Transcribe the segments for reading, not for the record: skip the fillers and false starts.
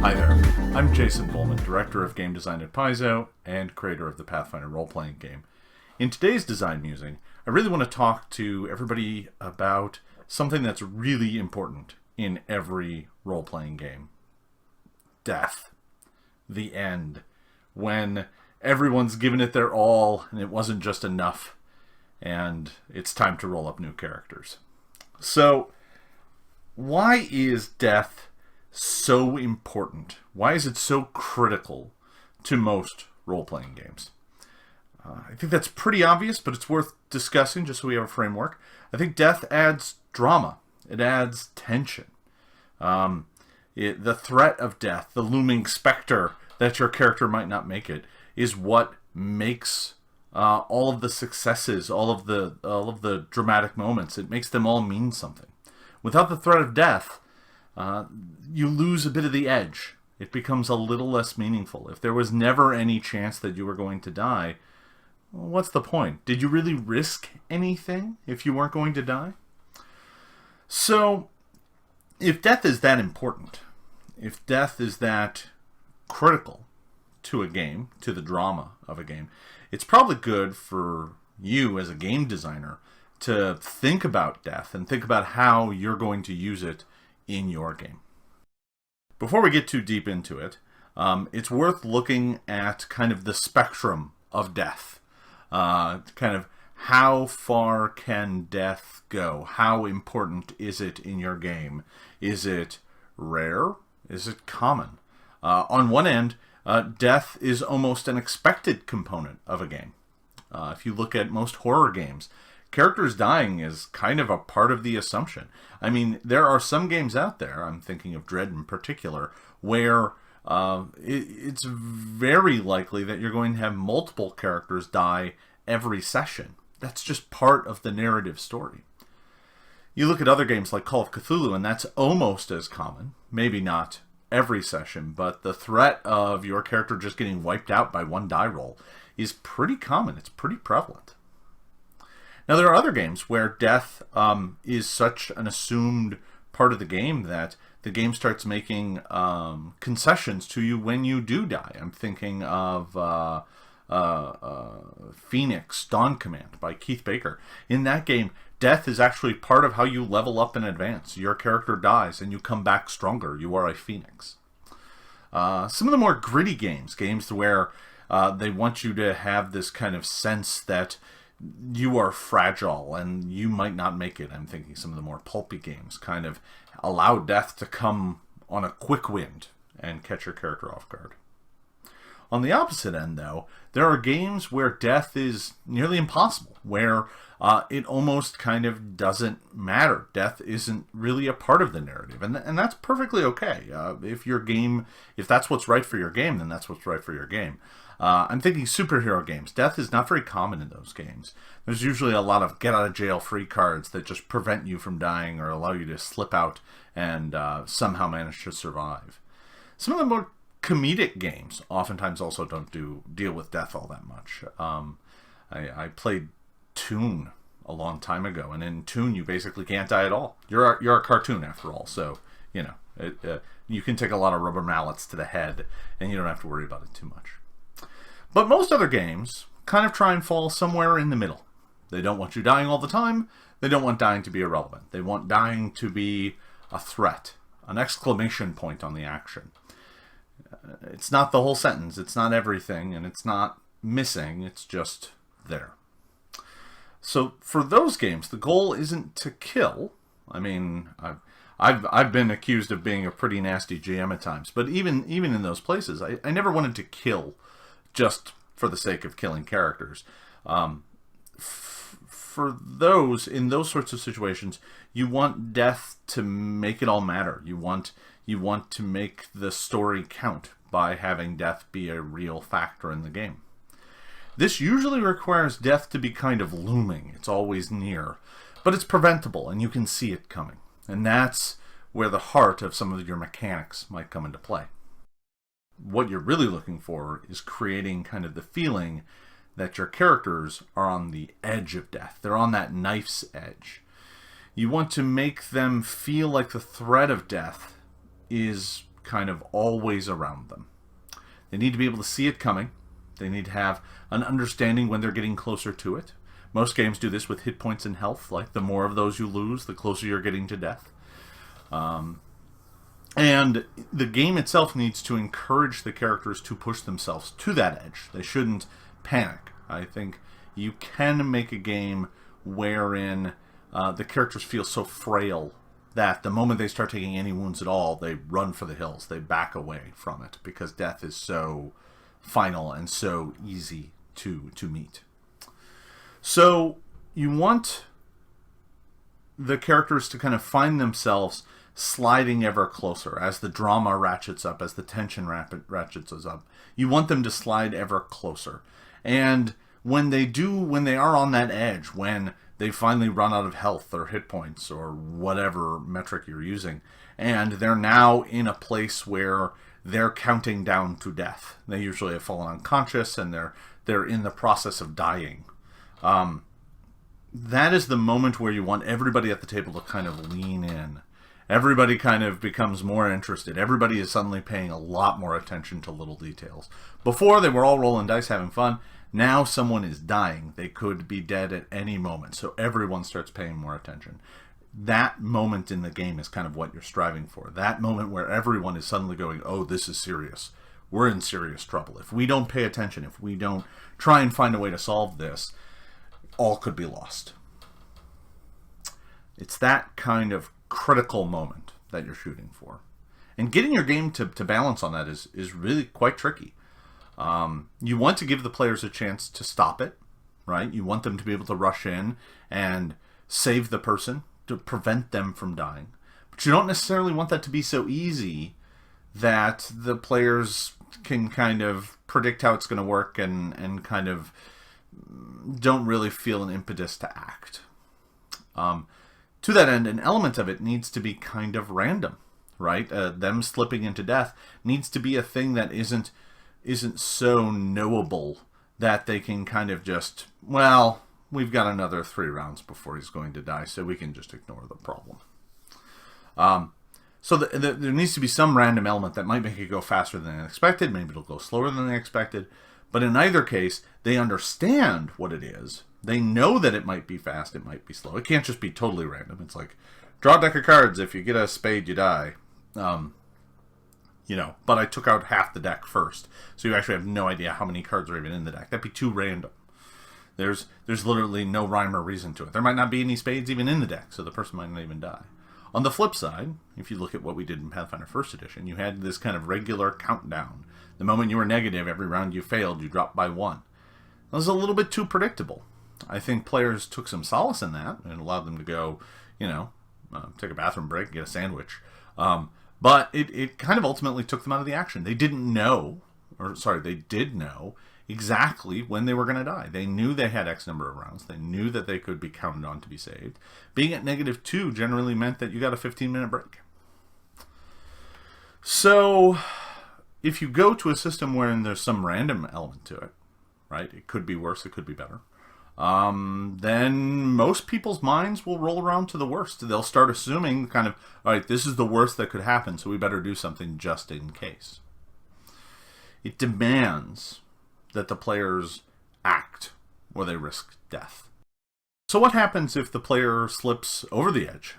Hi there, I'm Jason Bulmahn, Director of Game Design at Paizo and creator of the Pathfinder role-playing game. In today's Design Musing, I really want to talk to everybody about something that's really important in every role-playing game. Death. The end. When everyone's given it their all and it wasn't just enough, and it's time to roll up new characters. So, why is death so important? Why is it so critical to most role-playing games? I think that's pretty obvious, but it's worth discussing just so we have a framework. I think death adds drama. It adds tension. The threat of death, the looming specter that your character might not make it, is what makes all of the successes, all of the dramatic moments. It makes them all mean something. Without the threat of death, you lose a bit of the edge. It becomes a little less meaningful. If there was never any chance that you were going to die, well, what's the point? Did you really risk anything if you weren't going to die? So, if death is that important, if death is that critical to a game, to the drama of a game, it's probably good for you as a game designer to think about death and think about how you're going to use it in your game. Before we get too deep into it, it's worth looking at kind of the spectrum of death. Kind of how far can death go? How important is it in your game? Is it rare? Is it common? On one end, death is almost an expected component of a game. If you look at most horror games, characters dying is kind of a part of the assumption. I mean, there are some games out there, I'm thinking of Dread in particular, where it's very likely that you're going to have multiple characters die every session. That's just part of the narrative story. You look at other games like Call of Cthulhu, and that's almost as common. Maybe not every session, but the threat of your character just getting wiped out by one die roll is pretty common. It's pretty prevalent. Now, there are other games where death is such an assumed part of the game that the game starts making concessions to you when you do die. I'm thinking of Phoenix Dawn Command by Keith Baker. In that game, death is actually part of how you level up and advance. Your character dies and you come back stronger. You are a phoenix. Some of the more gritty games where they want you to have this kind of sense that you are fragile and you might not make it. I'm thinking some of the more pulpy games kind of allow death to come on a quick wind and catch your character off guard. On the opposite end, though, there are games where death is nearly impossible, where it almost kind of doesn't matter. Death isn't really a part of the narrative, and that's perfectly okay. If that's what's right for your game, then that's what's right for your game. I'm thinking superhero games. Death is not very common in those games. There's usually a lot of get-out-of-jail-free cards that just prevent you from dying or allow you to slip out and somehow manage to survive. Some of the more comedic games oftentimes also don't deal with death all that much. I played Toon a long time ago, and in Toon you basically can't die at all. You're a cartoon after all, so you know you can take a lot of rubber mallets to the head, and you don't have to worry about it too much. But most other games kind of try and fall somewhere in the middle. They don't want you dying all the time. They don't want dying to be irrelevant. They want dying to be a threat, an exclamation point on the action. It's not the whole sentence. It's not everything, and it's not missing. It's just there. So for those games, the goal isn't to kill. I mean, I've been accused of being a pretty nasty GM at times, but even in those places, I never wanted to kill just for the sake of killing characters. For those, in those sorts of situations, you want death to make it all matter. You want to make the story count by having death be a real factor in the game. This usually requires death to be kind of looming. It's always near, but it's preventable and you can see it coming. And that's where the heart of some of your mechanics might come into play. What you're really looking for is creating kind of the feeling that your characters are on the edge of death. They're on that knife's edge. You want to make them feel like the threat of death is kind of always around them. They need to be able to see it coming. They need to have an understanding when they're getting closer to it. Most games do this with hit points and health. Like, the more of those you lose, the closer you're getting to death. And the game itself needs to encourage the characters to push themselves to that edge. They shouldn't panic. I think you can make a game wherein the characters feel so frail that the moment they start taking any wounds at all, they run for the hills. They back away from it because death is so final and so easy to meet. So you want the characters to kind of find themselves sliding ever closer as the drama ratchets up, as the tension ratchets up. You want them to slide ever closer. And when they are on that edge, when they finally run out of health or hit points or whatever metric you're using, and they're now in a place where they're counting down to death. They usually have fallen unconscious and they're in the process of dying. That is the moment where you want everybody at the table to kind of lean in. Everybody kind of becomes more interested. Everybody is suddenly paying a lot more attention to little details. Before, they were all rolling dice, having fun. Now someone is dying. They could be dead at any moment. So everyone starts paying more attention. That moment in the game is kind of what you're striving for. That moment where everyone is suddenly going, oh, this is serious. We're in serious trouble. If we don't pay attention, if we don't try and find a way to solve this, all could be lost. It's that kind of critical moment that you're shooting for. And getting your game to balance on that is really quite tricky. You want to give the players a chance to stop it, right? You want them to be able to rush in and save the person, to prevent them from dying. But you don't necessarily want that to be so easy that the players can kind of predict how it's going to work and kind of don't really feel an impetus to act. To that end, an element of it needs to be kind of random, right? Them slipping into death needs to be a thing that isn't so knowable that they can kind of just, well, we've got another 3 rounds before he's going to die, so we can just ignore the problem. So there needs to be some random element that might make it go faster than they expected. Maybe it'll go slower than they expected. But in either case, they understand what it is. They know that it might be fast, it might be slow. It can't just be totally random. It's like, draw a deck of cards. If you get a spade, you die. But I took out half the deck first. So you actually have no idea how many cards are even in the deck. That'd be too random. There's literally no rhyme or reason to it. There might not be any spades even in the deck, so the person might not even die. On the flip side, if you look at what we did in Pathfinder 1st Edition, you had this kind of regular countdown. The moment you were negative, every round you failed, you dropped by 1. That was a little bit too predictable. I think players took some solace in that and allowed them to go, take a bathroom break and get a sandwich. But it kind of ultimately took them out of the action. They did know exactly when they were going to die. They knew they had X number of rounds. They knew that they could be counted on to be saved. Being at -2 generally meant that you got a 15-minute break. So if you go to a system wherein there's some random element to it, right? It could be worse, it could be better. Then most people's minds will roll around to the worst. They'll start assuming kind of, all right, this is the worst that could happen, so we better do something just in case. It demands that the players act or they risk death. So what happens if the player slips over the edge?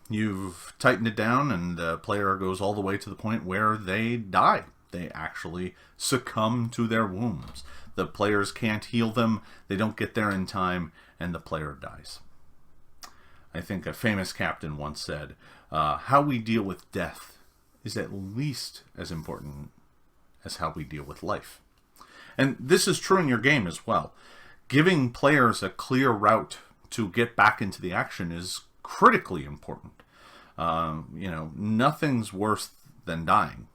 You've tightened it down and the player goes all the way to the point where they die. They actually succumb to their wounds. The players can't heal them, they don't get there in time, and the player dies. I think a famous captain once said, how we deal with death is at least as important as how we deal with life. And this is true in your game as well. Giving players a clear route to get back into the action is critically important. Nothing's worse than dying,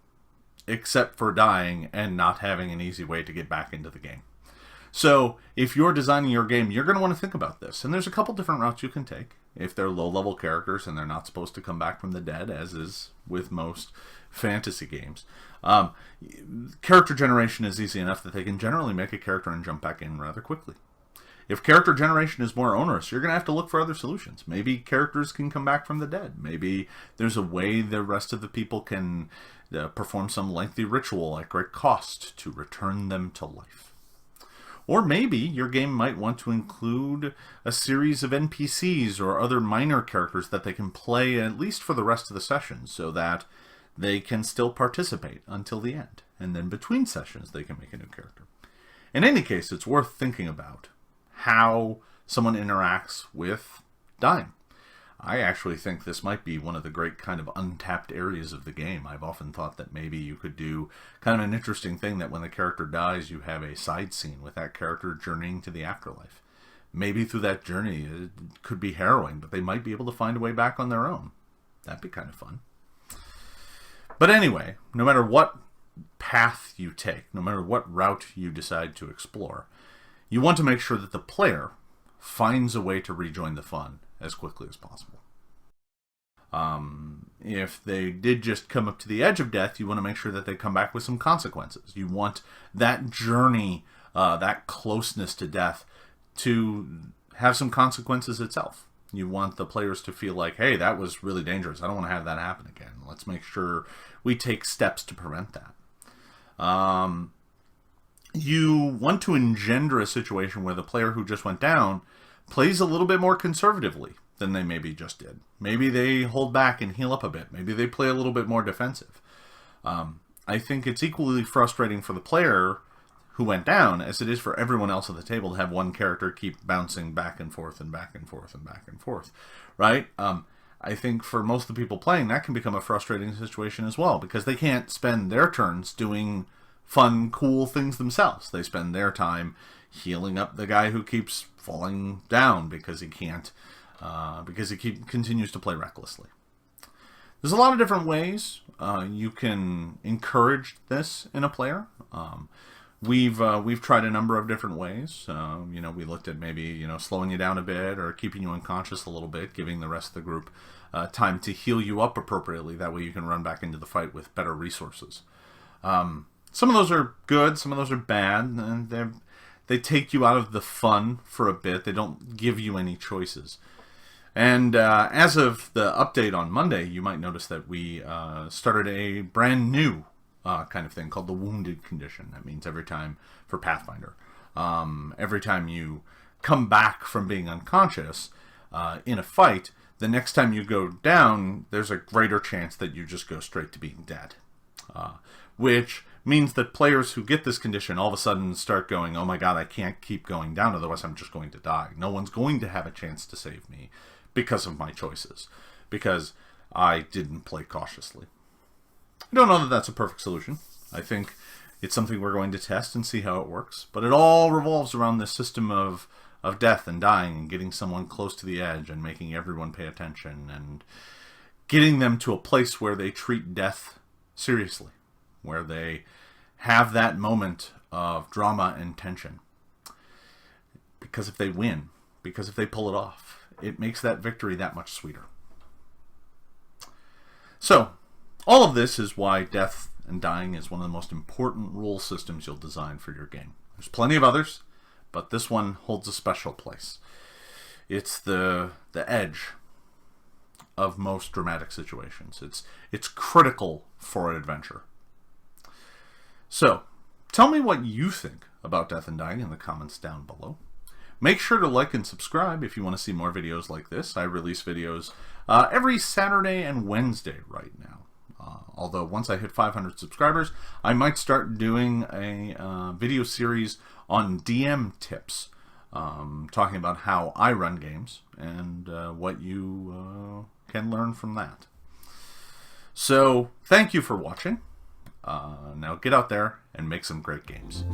except for dying and not having an easy way to get back into the game. So if you're designing your game, you're going to want to think about this. And there's a couple different routes you can take. If they're low-level characters and they're not supposed to come back from the dead, as is with most fantasy games, character generation is easy enough that they can generally make a character and jump back in rather quickly. If character generation is more onerous, you're going to have to look for other solutions. Maybe characters can come back from the dead. Maybe there's a way the rest of the people can perform some lengthy ritual at great cost to return them to life. Or maybe your game might want to include a series of NPCs or other minor characters that they can play at least for the rest of the session, so that they can still participate until the end. And then between sessions, they can make a new character. In any case, it's worth thinking about how someone interacts with dying. I actually think this might be one of the great kind of untapped areas of the game. I've often thought that maybe you could do kind of an interesting thing that when the character dies, you have a side scene with that character journeying to the afterlife. Maybe through that journey, it could be harrowing, but they might be able to find a way back on their own. That'd be kind of fun. But anyway, no matter what path you take, no matter what route you decide to explore, you want to make sure that the player finds a way to rejoin the fun as quickly as possible. If they did just come up to the edge of death, you want to make sure that they come back with some consequences. You want that journey, that closeness to death, to have some consequences itself. You want the players to feel like, hey, that was really dangerous. I don't want to have that happen again. Let's make sure we take steps to prevent that. You want to engender a situation where the player who just went down plays a little bit more conservatively than they maybe just did. Maybe they hold back and heal up a bit. Maybe they play a little bit more defensive. I think it's equally frustrating for the player who went down as it is for everyone else at the table to have one character keep bouncing back and forth and back and forth and back and forth, right? I think for most of the people playing, that can become a frustrating situation as well, because they can't spend their turns doing fun, cool things themselves. They spend their time healing up the guy who keeps falling down because he can't, because he continues to play recklessly. There's a lot of different ways you can encourage this in a player. We've tried a number of different ways. We looked at maybe slowing you down a bit or keeping you unconscious a little bit, giving the rest of the group time to heal you up appropriately. That way you can run back into the fight with better resources. Some of those are good, some of those are bad, and they take you out of the fun for a bit. They don't give you any choices. And as of the update on Monday, you might notice that we started a brand new kind of thing called the wounded condition. That means every time, for Pathfinder, every time you come back from being unconscious in a fight, the next time you go down, there's a greater chance that you just go straight to being dead. Which means that players who get this condition all of a sudden start going, oh my god, I can't keep going down, otherwise I'm just going to die. No one's going to have a chance to save me because of my choices, because I didn't play cautiously. I don't know that that's a perfect solution. I think it's something we're going to test and see how it works, but it all revolves around this system of death and dying and getting someone close to the edge and making everyone pay attention and getting them to a place where they treat death seriously, where they have that moment of drama and tension. Because if they win, because if they pull it off, it makes that victory that much sweeter. So, all of this is why death and dying is one of the most important rule systems you'll design for your game. There's plenty of others, but this one holds a special place. It's the edge of most dramatic situations. It's critical for an adventure. So, tell me what you think about death and dying in the comments down below. Make sure to like and subscribe if you want to see more videos like this. I release videos every Saturday and Wednesday right now. Although once I hit 500 subscribers, I might start doing a video series on DM tips, talking about how I run games and what you can learn from that. So, thank you for watching. Now get out there and make some great games.